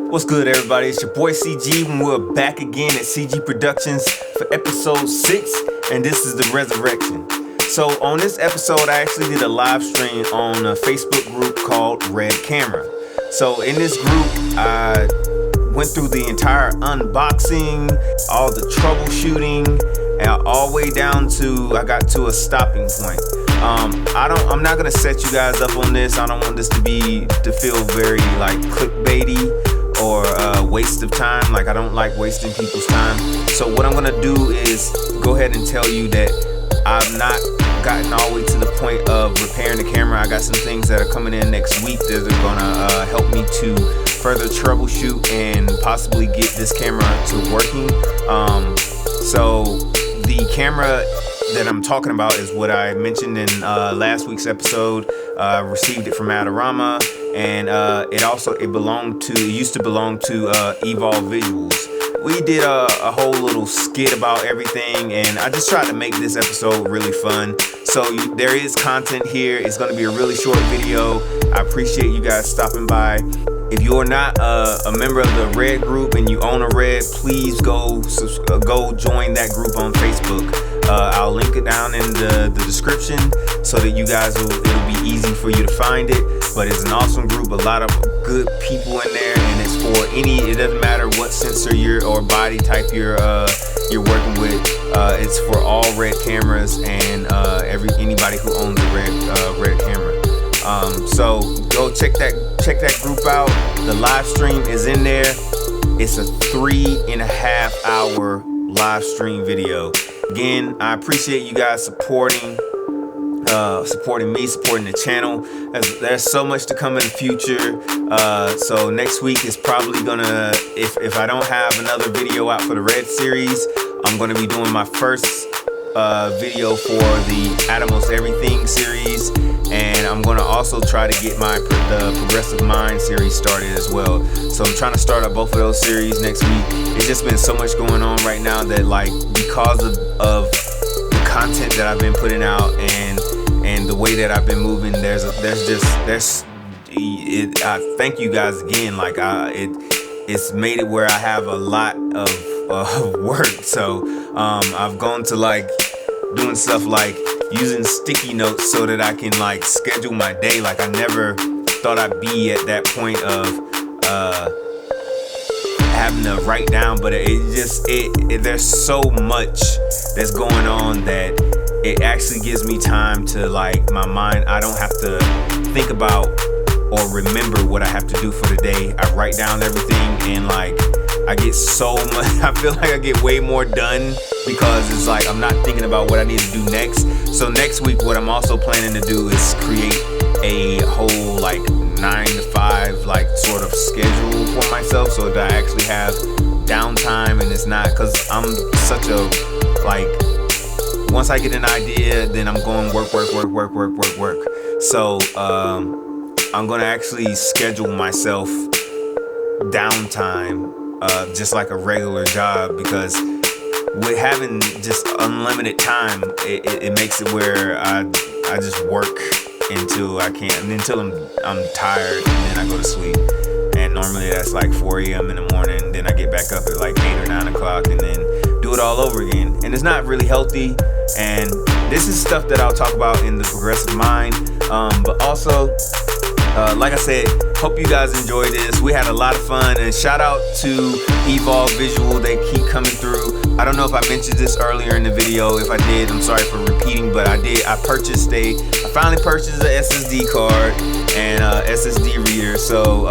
What's good, everybody? It's your boy CG, and we're back again at CG Productions for episode 6, and this is the resurrection. So on this episode, I actually did a live stream on a Facebook group called RED Camera. So in this group, I went through the entire unboxing, all the troubleshooting, and all the way down to I got to a stopping point. I'm not gonna set you guys up on this. I don't want this to feel very like clickbaity or waste of time. Like, I don't like wasting people's time. So what I'm gonna do is go ahead and tell you that I've not gotten all the way to the point of repairing the camera. I got some things that are coming in next week that are gonna help me to further troubleshoot and possibly get this camera to working. So the camera that I'm talking about is what I mentioned in last week's episode. I received it from Adorama, and it used to belong to Evolve Visuals. We did a whole little skit about everything, and I just tried to make this episode really fun. So there is content here. It's going to be a really short video. I appreciate you guys stopping by. If you're not a member of the RED group and you own a RED, please go join that group on Facebook. I'll link it down in the description so that you guys it'll be easy for you to find it. But it's an awesome group, a lot of good people in there, and it's for it doesn't matter what sensor or body type you're working with. It's for all RED cameras and anybody who owns a RED camera. So go check that group out. The live stream is in there. It's a 3.5 hour live stream video. Again, I appreciate you guys supporting me, supporting the channel. There's so much to come in the future. So next week is probably gonna, if I don't have another video out for the RED series, I'm gonna be doing my first video for the Atomos Everything series, and I'm gonna also try to get the Progressive Mind series started as well. So I'm trying to start up both of those series next week. It's just been so much going on right now that, like, because of the content that I've been putting out and the way that I've been moving, I thank you guys again. Like, it's made it where I have a lot of work. So I've gone to like doing stuff like using sticky notes so that I can like schedule my day. Like, I never thought I'd be at that point of having to write down, but there's so much that's going on that it actually gives me time to, like, my mind, I don't have to think about or remember what I have to do for the day. I write down everything, and like I get so much, I feel like I get way more done because it's like I'm not thinking about what I need to do next. So next week, what I'm also planning to do is create a whole like 9 to 5 like sort of schedule for myself, so that I actually have downtime, and it's not, because I'm such a, like, once I get an idea, then I'm going work. So I'm gonna actually schedule myself downtime, just like a regular job, because with having just unlimited time, it makes it where I just work until I can't, until I'm tired, and then I go to sleep. And normally that's like 4 a.m. in the morning, and then I get back up at like 8 or 9 o'clock, and then do it all over again. And it's not really healthy. And this is stuff that I'll talk about in the Progressive Mind. But also, like I said, hope you guys enjoyed this. We had a lot of fun, and shout out to Evolve Visual. They keep coming through. I don't know if I mentioned this earlier in the video. If I did, I'm sorry for repeating, but I did. I finally purchased an SSD card and SSD reader, so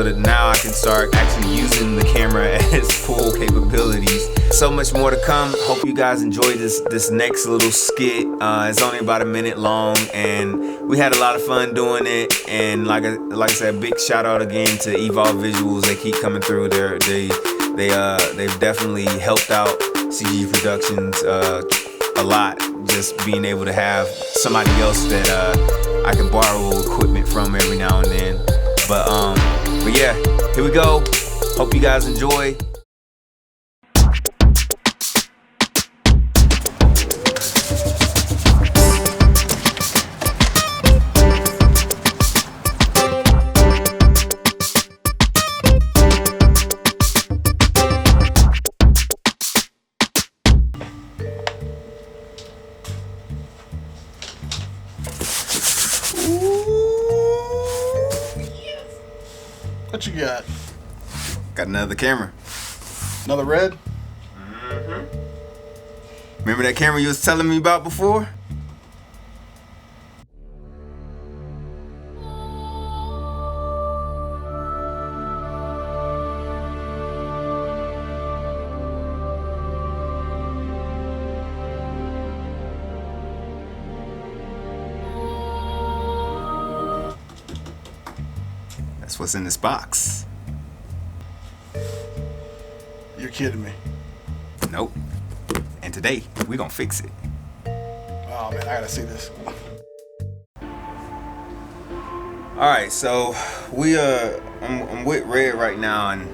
that now I can start actually using the camera at its full capabilities. So much more to come. Hope you guys enjoyed this next little skit. It's only about a minute long, and we had a lot of fun doing it. And like I said, big shout out again to Evolve Visuals. They keep coming through. They've definitely helped out CG Productions a lot. Just being able to have somebody else that I can borrow equipment from every now and then. But yeah, here we go. Hope you guys enjoy. What you got? Got another camera. Another red? Mm-hmm. Remember that camera you was telling me about before? That's what's in this box. You're kidding me. Nope. And today, we're gonna fix it. Oh man, I gotta see this. Alright, so I'm with Red right now, and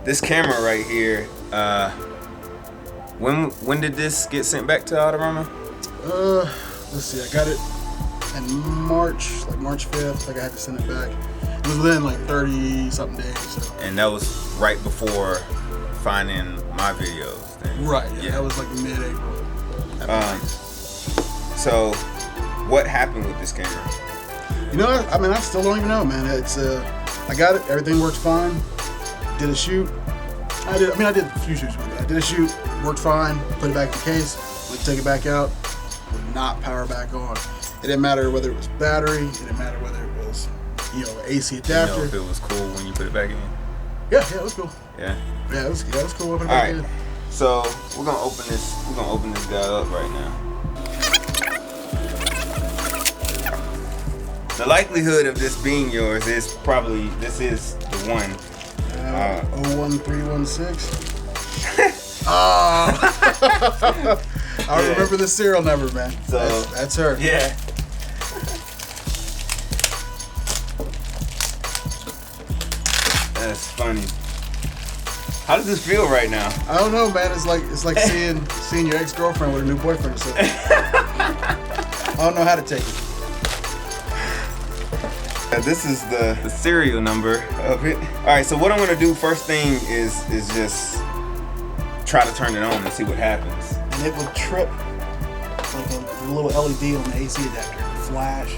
this camera right here, when did this get sent back to Autorama? Let's see, I got it in March 5th. I think I had to send it back. It was within like 30 something days. So. And that was right before finding my videos. Then. Right, yeah, that was like mid-April. So what happened with this camera? You know, I mean, I still don't even know, man. It's I got it, everything works fine. Did a shoot. I did a few shoots with it. I did a shoot, worked fine, put it back in the case, went to take it back out, would not power back on. It didn't matter whether it was battery, it didn't matter whether it was, AC adapter. You know if it was cool when you put it back in? Yeah, it was cool. Yeah? Yeah, it was cool. All right, so we're gonna open this guy up right now. The likelihood of this being yours is probably, this is the one. 01316. I remember the serial number, man. So that's her. Yeah. That's funny. How does this feel right now? I don't know, man. It's like seeing your ex-girlfriend with a new boyfriend or something. I don't know how to take it. This is the serial number of it. All right, so what I'm gonna do first thing is just try to turn it on and see what happens. And it would trip like a little LED on the AC adapter, flash,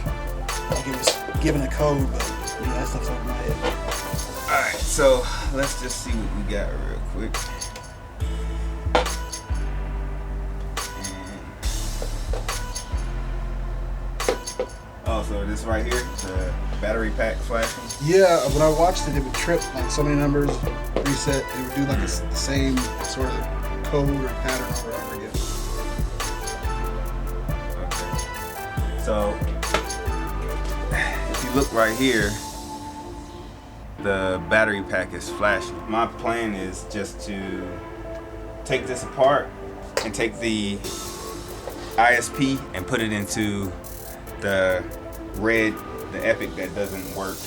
like it was giving a code, but that stuff's over my head. All right, so let's just see what we got real quick. Oh, so this right here, the battery pack flashing? Yeah, when I watched it, it would trip like so many numbers, reset. It would do like the same sort of code or pattern over and over again. Okay. So, if you look right here, the battery pack is flashing. My plan is just to take this apart and take the ISP and put it into the RED, the Epic that doesn't work.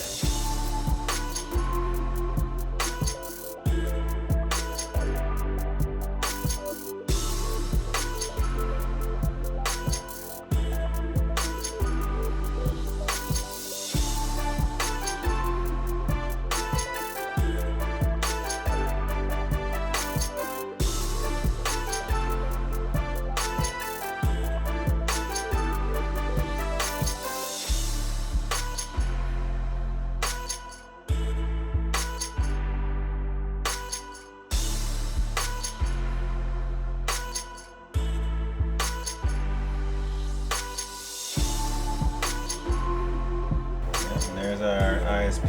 There's our ISP.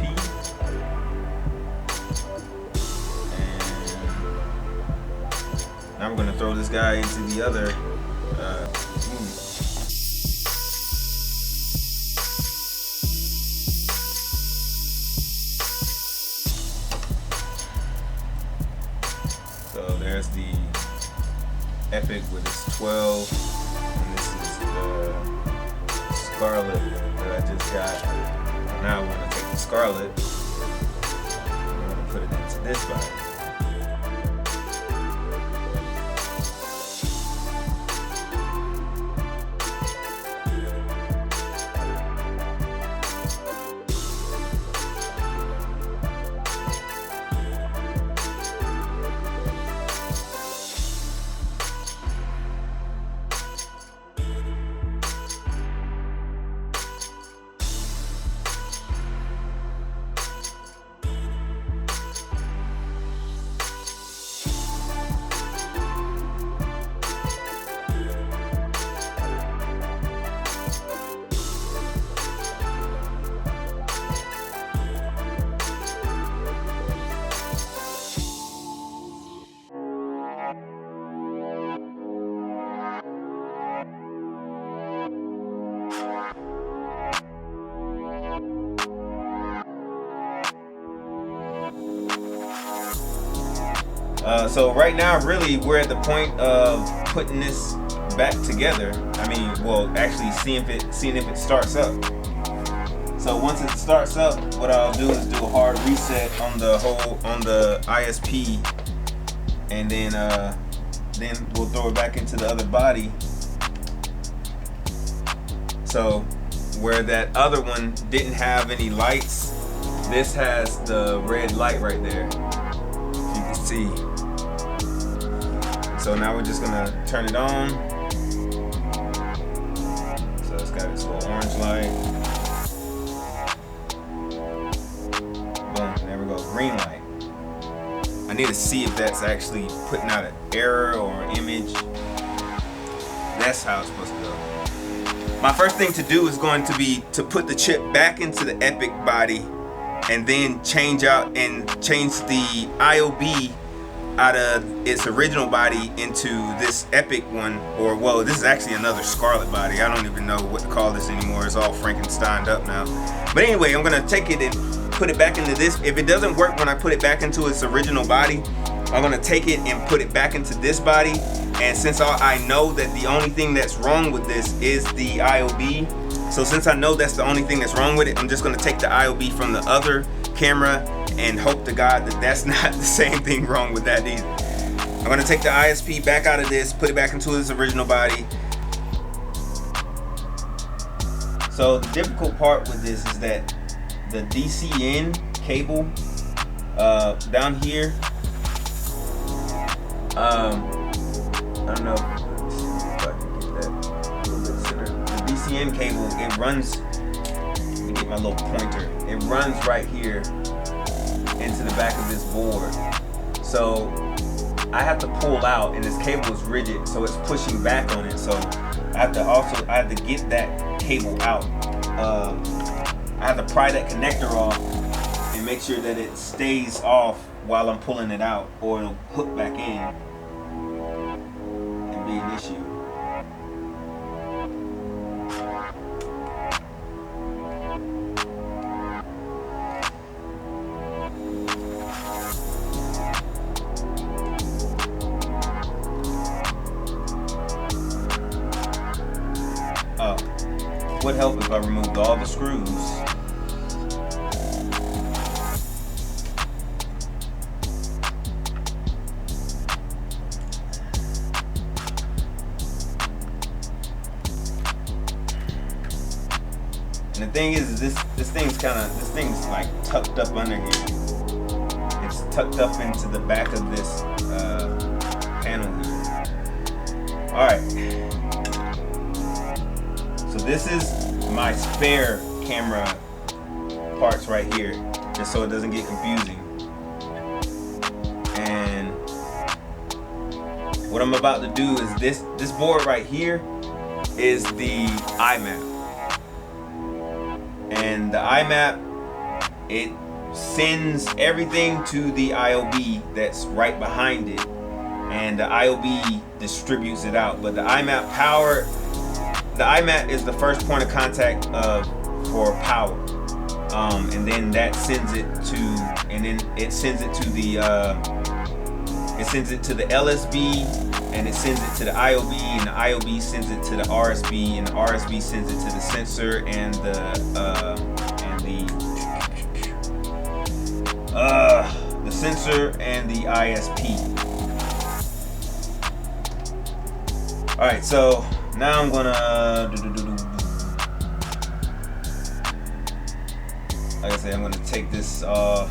And now we're going to throw this guy into the other unit. So there's the Epic with its 12, and this is the Scarlet that I just got. Now we're going to take the Scarlet, and we're going to put it into this body. So right now, really, we're at the point of putting this back together. I mean, well, actually seeing if it starts up. So once it starts up, what I'll do is do a hard reset on the ISP, and then we'll throw it back into the other body. So where that other one didn't have any lights, this has the red light right there. If you can see. So now we're just gonna turn it on. So it's got its little orange light. Boom, there we go, green light. I need to see if that's actually putting out an error or an image. That's how it's supposed to go. My first thing to do is going to be to put the chip back into the Epic body, and then change the IOB out of its original body into this Epic one, or well, this is actually another Scarlet body. I don't even know what to call this anymore. It's all Frankensteined up now. But anyway, I'm gonna take it and put it back into this. If it doesn't work when I put it back into its original body, I'm gonna take it and put it back into this body. And since I know that the only thing that's wrong with this is the IOB, so since I know that's the only thing that's wrong with it, I'm just gonna take the IOB from the other camera and hope to God that that's not the same thing wrong with that either. I'm gonna take the ISP back out of this, put it back into its original body. So the difficult part with this is that the DCN cable down here, I don't know if I can get that a little bit center. The DCN cable, it runs, let me get my little pointer, it runs right here into the back of this board. So I have to pull out, and this cable is rigid, so it's pushing back on it. So I have to get that cable out. I have to pry that connector off and make sure that it stays off while I'm pulling it out, or it'll hook back in and be an issue. Would help if I removed all the screws. And the thing is, this thing's like tucked up under here. It's tucked up into the back of this panel here. All right. So this is my spare camera parts right here, just so it doesn't get confusing. And what I'm about to do is this board right here is the IMAP. And the IMAP, it sends everything to the IOB that's right behind it. And the IOB distributes it out. But the IMAP is the first point of contact for power, and then that sends it to, it sends it to the LSB, and it sends it to the IOB, and the IOB sends it to the RSB, and the RSB sends it to the sensor and the sensor and the ISP. All right, so now I'm gonna like I said, I'm gonna take this off.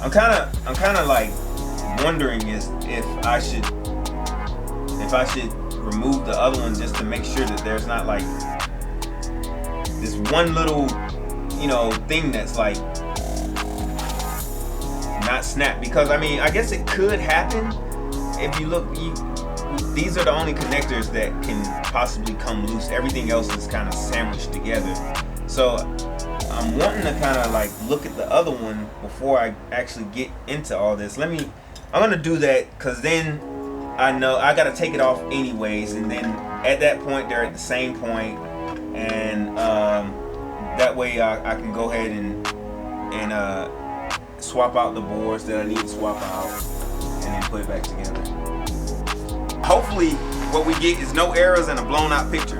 I'm kind of like wondering if I should remove the other one, just to make sure that there's not like this one little, thing that's like not snapped. Because I mean, I guess it could happen if you look. These are the only connectors that can possibly come loose. Everything else is kind of sandwiched together. So I'm wanting to kind of like look at the other one before I actually get into all this. I'm gonna do that, because then I know I gotta take it off anyways, and then at that point they're at the same point, and that way I can go ahead and swap out the boards that I need to swap out. and then put it back together. Hopefully what we get is no errors and a blown out picture.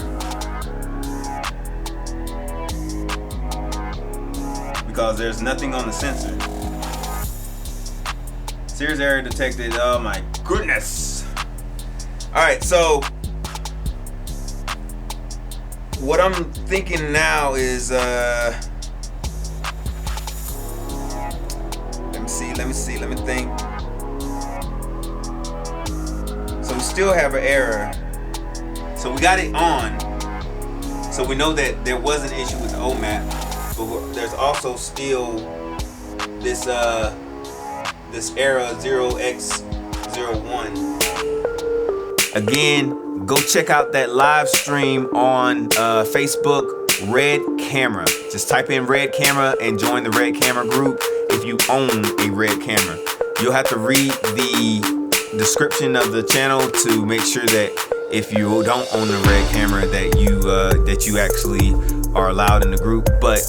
Because there's nothing on the sensor. Series error detected. Oh my goodness. Alright, so what I'm thinking now is let me think. So we still have an error. So we got it on. So we know that there was an issue with the OMAP, but there's also still this error 0x01. Again, go check out that live stream on Facebook, Red Camera. Just type in Red Camera and join the Red Camera group if you own a Red Camera. You'll have to read the description of the channel to make sure that if you don't own the Red Camera that you actually are allowed in the group. But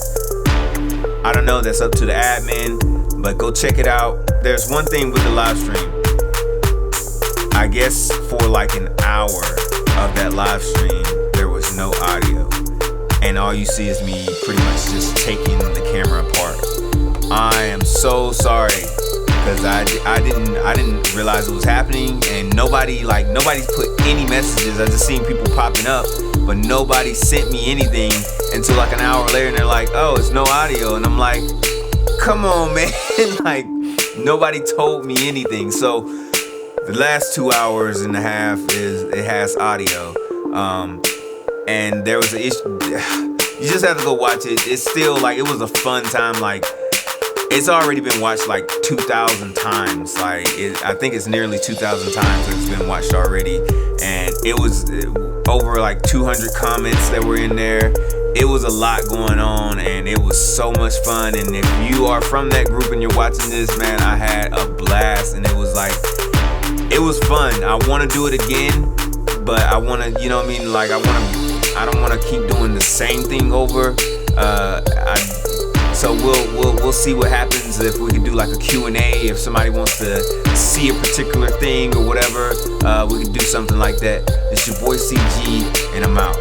I don't know, that's up to the admin, but go check it out. There's one thing with the live stream. I guess for like an hour of that live stream, there was no audio. And all you see is me pretty much just taking the camera apart. I am so sorry, because I didn't realize it was happening, and nobody's put any messages. I just seen people popping up, but nobody sent me anything until like an hour later, and they're like, oh, it's no audio. And I'm like, come on, man. Like, nobody told me anything. So the last 2 hours and a half it has audio, and there was an issue. You just have to go watch it. It's still like, it was a fun time. Like, it's already been watched like 2,000 times. Like, I think it's nearly 2,000 times that it's been watched already, and it was over like 200 comments that were in there. It was a lot going on, and it was so much fun. And if you are from that group and you're watching this, man, I had a blast, and it was fun. I want to do it again, but I want to, you know what I mean? Like, I don't want to keep doing the same thing over. So we'll see what happens if we can do like a Q&A. If somebody wants to see a particular thing or whatever, we can do something like that. It's your boy CG, and I'm out.